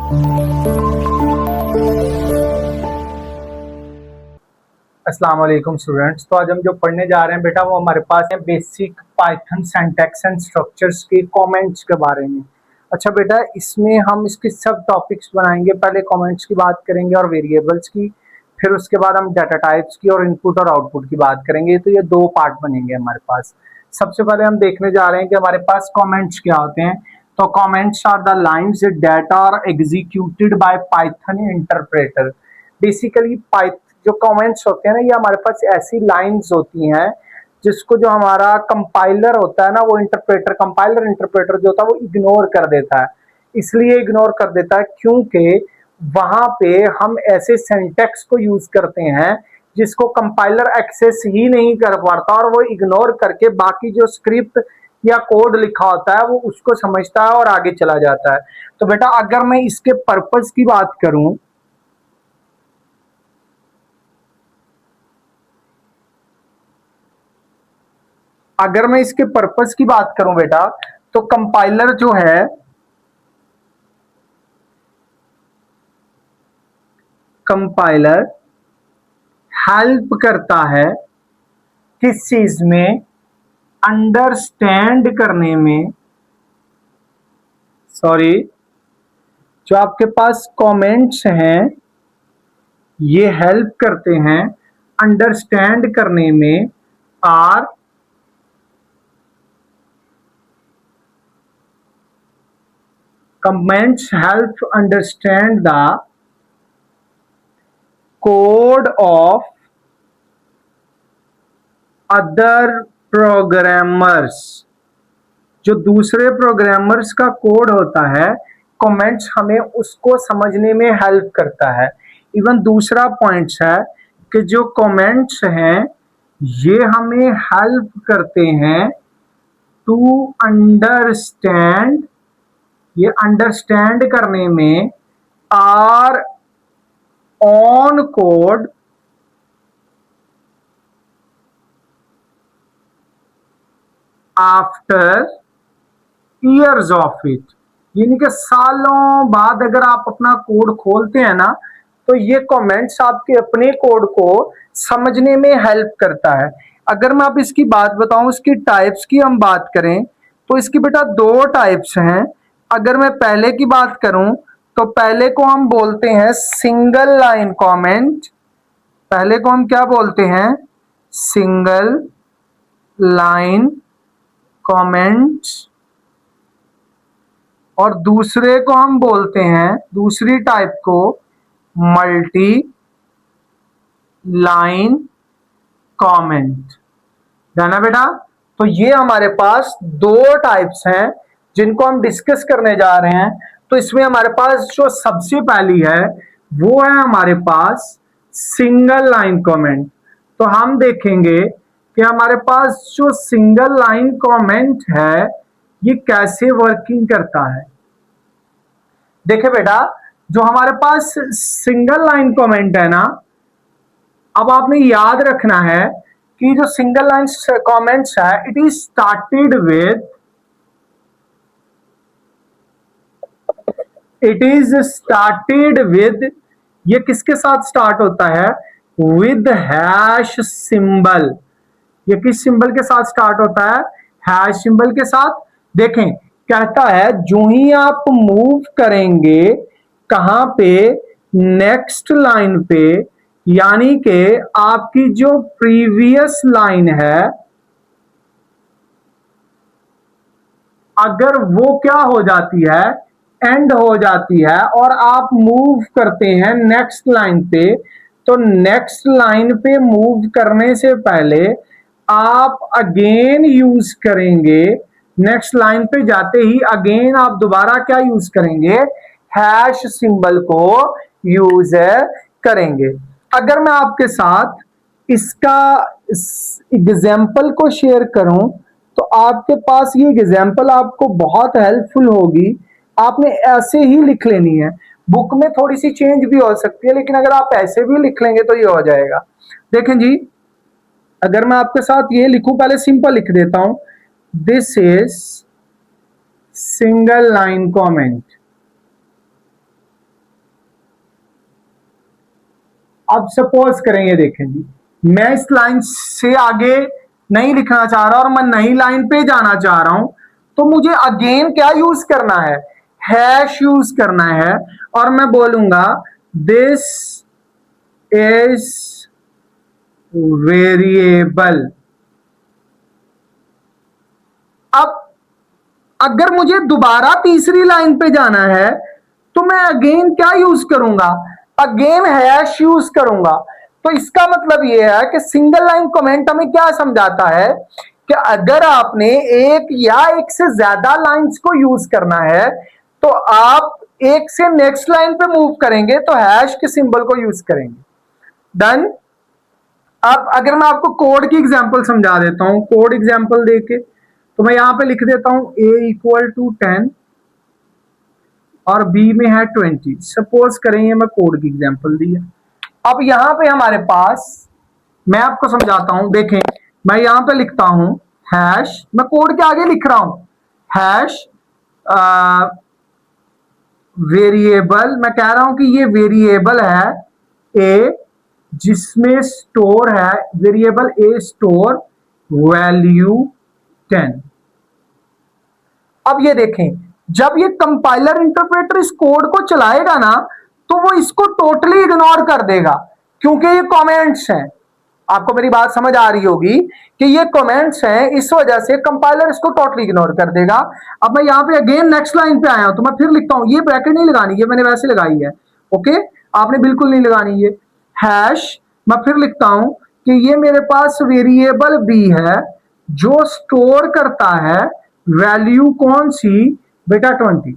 अस्सलाम वालेकुम स्टूडेंट्स। तो आज हम जो पढ़ने जा रहे हैं बेटा वो हमारे पास है basic Python syntax and structures के कमेंट्स के बारे में। अच्छा बेटा, इसमें हम इसके सब टॉपिक्स बनाएंगे। पहले कमेंट्स की बात करेंगे और वेरिएबल्स की, फिर उसके बाद हम डाटा टाइप्स की और इनपुट और आउटपुट की बात करेंगे। तो ये दो पार्ट बनेंगे हमारे पास। सबसे पहले हम देखने जा रहे हैं कि हमारे पास कमेंट्स क्या होते हैं। तो comments are the lines that are executed by Python interpreter. Basically जो कमेंट्स होते हैं ना, ये हमारे पास ऐसी लाइंस होती हैं जिसको जो हमारा कंपाइलर होता है ना, वो कंपाइलर इंटरप्रेटर जो होता है वो इग्नोर कर देता है। इसलिए इग्नोर कर देता है क्योंकि वहां पे हम ऐसे सिंटैक्स को यूज करते हैं जिसको कंपाइलर एक्सेस ही नहीं कर पाता, और वो इग्नोर करके बाकी जो स्क्रिप्ट या कोड लिखा होता है वो उसको समझता है और आगे चला जाता है। तो बेटा अगर मैं इसके पर्पस की बात करूं, अगर मैं इसके पर्पस की बात करूं बेटा, तो कंपाइलर जो है कंपाइलर हेल्प करता है किस चीज में, अंडरस्टैंड करने में। सॉरी, जो आपके पास कमेंट्स हैं ये हेल्प करते हैं अंडरस्टैंड करने में। Are comments help understand the code of other programmers। जो दूसरे प्रोग्रामर्स का कोड होता है, कमेंट्स हमें उसको समझने में हेल्प करता है। इवन दूसरा पॉइंट्स है कि जो कमेंट्स हैं ये हमें हेल्प करते हैं टू अंडरस्टैंड, ये अंडरस्टैंड करने में are on code after years of it. यानी कि सालों बाद अगर आप अपना कोड खोलते हैं ना, तो ये कमेंट्स आपके अपने कोड को समझने में हेल्प करता है। अगर मैं आप इसकी बात बताऊं, इसकी टाइप्स की हम बात करें तो इसकी बेटा दो टाइप्स हैं। अगर मैं पहले की बात करूं तो पहले को हम बोलते हैं सिंगल लाइन कमेंट। पहले को हम क्या बोलते हैं? Single line comments. और दूसरे को हम बोलते हैं, दूसरी टाइप को, मल्टी लाइन कमेंट। जाना बेटा? तो ये हमारे पास दो टाइप्स हैं जिनको हम डिस्कस करने जा रहे हैं। तो इसमें हमारे पास जो सबसे पहली है वो है हमारे पास सिंगल लाइन कमेंट। तो हम देखेंगे कि हमारे पास जो सिंगल लाइन कमेंट है ये कैसे वर्किंग करता है। देखे बेटा, जो हमारे पास सिंगल लाइन कमेंट है ना, अब आपने याद रखना है कि जो सिंगल लाइन कमेंट्स है इट इज स्टार्टेड विद, ये किसके साथ स्टार्ट होता है? With hash symbol. ये किस सिंबल के साथ स्टार्ट होता है? हैश सिंबल के साथ। देखें, कहता है जो ही आप मूव करेंगे कहां पे? नेक्स्ट लाइन पे, यानी कि आपकी जो प्रीवियस लाइन है अगर वो क्या हो जाती है? एंड हो जाती है, और आप मूव करते हैं नेक्स्ट लाइन पे, तो नेक्स्ट लाइन पे मूव करने से पहले आप अगेन यूज करेंगे, नेक्स्ट लाइन पे जाते ही अगेन आप दोबारा क्या यूज करेंगे? हैश सिंबल को यूज करेंगे। अगर मैं आपके साथ इसका एग्जाम्पल को शेयर करूं तो आपके पास ये एग्जाम्पल आपको बहुत हेल्पफुल होगी। आपने ऐसे ही लिख लेनी है, बुक में थोड़ी सी चेंज भी हो सकती है, लेकिन अगर आप ऐसे भी लिख लेंगे तो ये हो जाएगा। देखें जी, अगर मैं आपके साथ ये लिखूं, पहले सिंपल लिख देता हूं, this is single line comment. अब सपोज करें, ये देखें जी, मैं इस लाइन से आगे नहीं लिखना चाह रहा और मैं नई लाइन पे जाना चाह रहा हूं, तो मुझे अगेन क्या यूज करना है, हैश यूज करना है, और मैं बोलूंगा दिस इज वेरिएबल। अब अगर मुझे दोबारा तीसरी लाइन पे जाना है तो मैं अगेन क्या यूज करूंगा, अगेन हैश यूज करूंगा। तो इसका मतलब यह है कि सिंगल लाइन कमेंट हमें क्या समझाता है कि अगर आपने एक या एक से ज्यादा लाइंस को यूज करना है तो आप एक से नेक्स्ट लाइन पे मूव करेंगे तो हैश के सिंबल को यूज करेंगे। डन। अब अगर मैं आपको कोड की एग्जांपल समझा देता हूं, कोड एग्जांपल देके, तो मैं यहां पे लिख देता हूं a = 10 और b में है 20। सपोज करें ये मैं कोड की एग्जांपल दी है। अब यहां पे हमारे पास, मैं आपको समझाता हूं, देखें मैं यहां पे लिखता हूं हैश, मैं कोड के आगे लिख रहा हूं हैश वेरिएबल, मैं कह रहा हूं कि ये वेरिएबल है a जिसमें स्टोर है, वेरिएबल a स्टोर वैल्यू 10। अब ये देखें, जब ये कंपाइलर इंटरप्रेटर इस कोड को चलाएगा ना तो वो इसको टोटली इग्नोर कर देगा, क्योंकि ये कमेंट्स हैं। आपको मेरी बात समझ आ रही होगी कि ये कमेंट्स हैं, इस वजह से कंपाइलर इसको टोटली इग्नोर कर देगा। अब मैं यहां पे अगेन नेक्स्ट लाइन पे आया हूं तो मैं फिर लिखता हूं, ये ब्रैकेट नहीं लगानी, ये मैंने वैसे लगाई है, ओके, आपने बिल्कुल नहीं लगानी ये हैश। मैं फिर लिखता हूं कि ये मेरे पास वेरिएबल बी है जो स्टोर करता है वैल्यू कौन सी, बेटा 20।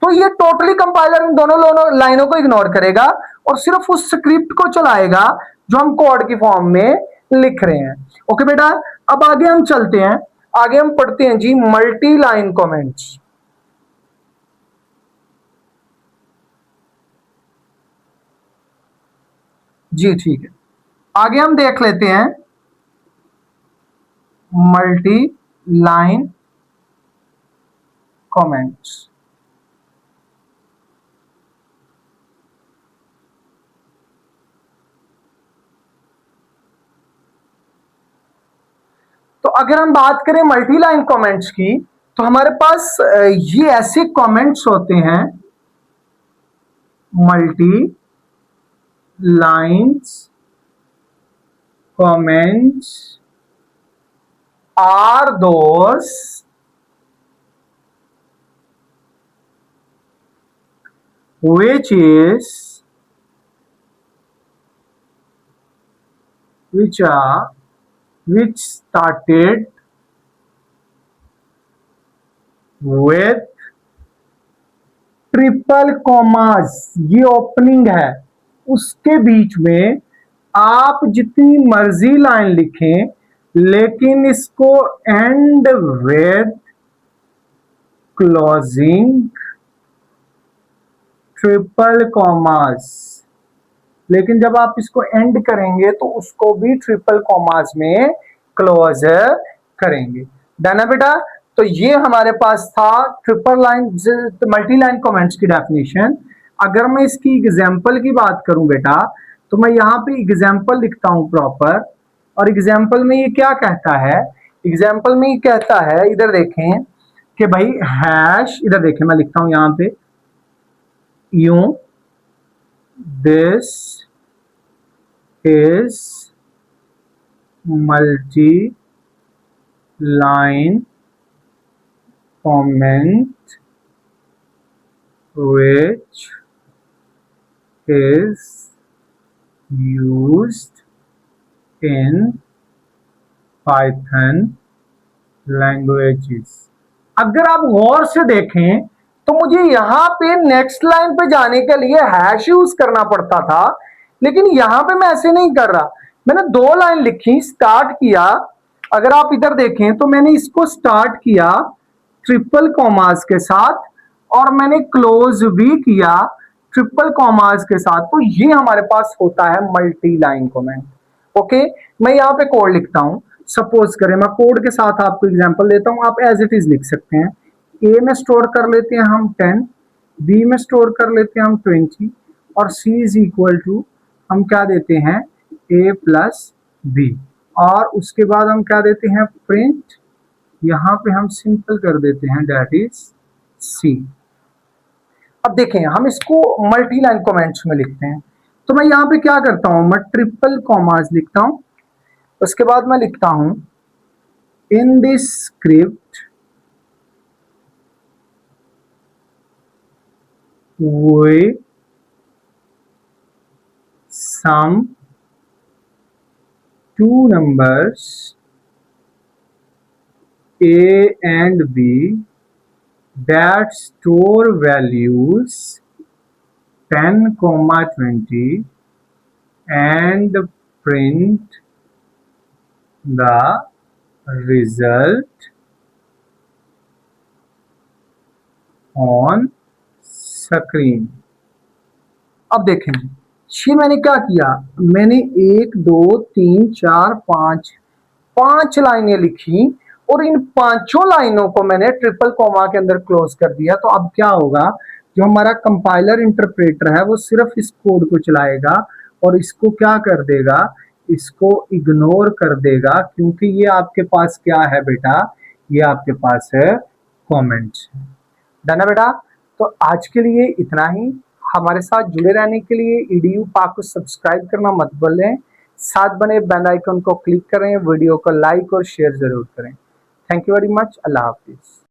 तो ये टोटली कंपाइलर इन दोनों लाइनों को इग्नोर करेगा और सिर्फ उस स्क्रिप्ट को चलाएगा जो हम कोड की फॉर्म में लिख रहे हैं। ओके बेटा, अब आगे हम चलते हैं, आगे हम पढ़ते हैं जी मल्टी लाइन कमेंट्स। जी ठीक है, आगे हम देख लेते हैं मल्टी लाइन कमेंट्स। तो अगर हम बात करें मल्टी लाइन कमेंट्स की, तो हमारे पास ये ऐसे कमेंट्स होते हैं, multi lines comments are those which started with triple commas, ये ओपनिंग है, उसके बीच में आप जितनी मर्जी लाइन लिखें लेकिन इसको and with closing triple commas, लेकिन जब आप इसको एंड करेंगे तो उसको भी ट्रिपल कॉमास में क्लोज करेंगे। डन है बेटा। तो ये हमारे पास था triple line multi line comments की डेफिनेशन। अगर मैं इसकी एग्जांपल की बात करूं बेटा, तो मैं यहाँ पे एग्जांपल लिखता हूं प्रॉपर, और एग्जांपल में ये क्या कहता है, एग्जांपल में ये कहता है, इधर देखें कि भाई हैश, इधर देखें मैं लिखता हूं यहाँ पे यूं, this is multi line comment which is used in Python languages। अगर आप गौर से देखें तो मुझे यहां पे नेक्स्ट लाइन पे जाने के लिए हैश यूज करना पड़ता था, लेकिन यहां पे मैं ऐसे नहीं कर रहा, मैंने दो लाइन लिखी, स्टार्ट किया, अगर आप इधर देखें तो मैंने इसको स्टार्ट किया ट्रिपल कॉमास के साथ और मैंने क्लोज भी किया ट्रिपल कॉमास के साथ। तो ये हमारे पास होता है मल्टी लाइन कमेंट। ओके, मैं यहाँ पे कोड लिखता हूं, सपोज करें मैं कोड के साथ आपको एग्जांपल देता हूं, आप एज इट इज लिख सकते हैं। ए में स्टोर कर लेते हैं हम 10, बी में स्टोर कर लेते हैं हम 20 और सी इज इक्वल टू हम क्या देते हैं a प्लस बी, और उसके बाद हम क्या देते हैं प्रिंट, यहाँ पे हम सिंपल कर देते हैं दैट इज सी। अब देखें हम इसको मल्टी लाइन कमेंट्स में लिखते हैं, तो मैं यहाँ पे क्या करता हूँ, मैं ट्रिपल कॉमास लिखता हूँ, उसके बाद मैं लिखता हूँ in this script we sum two numbers a and b that store values 10, 20 and print the result on screen। अब देखें ये मैंने क्या किया, मैंने 1 2 3 4 5 लाइनें लिखी और इन पांचों लाइनों को मैंने ट्रिपल कोमा के अंदर क्लोज कर दिया। तो अब क्या होगा, जो हमारा कंपाइलर इंटरप्रेटर है वो सिर्फ इस कोड को चलाएगा और इसको क्या कर देगा, इसको इग्नोर कर देगा, क्योंकि ये आपके पास क्या है बेटा, ये आपके पास है कमेंट्स। डन है बेटा। तो आज के लिए इतना ही। हमारे साथ जुड़े रहने के लिए EDU पाक को सब्सक्राइब करना मत भूलें, साथ बने बेल आइकन को क्लिक करें, वीडियो को लाइक और शेयर जरूर करें। Thank you very much. Allah Hafiz.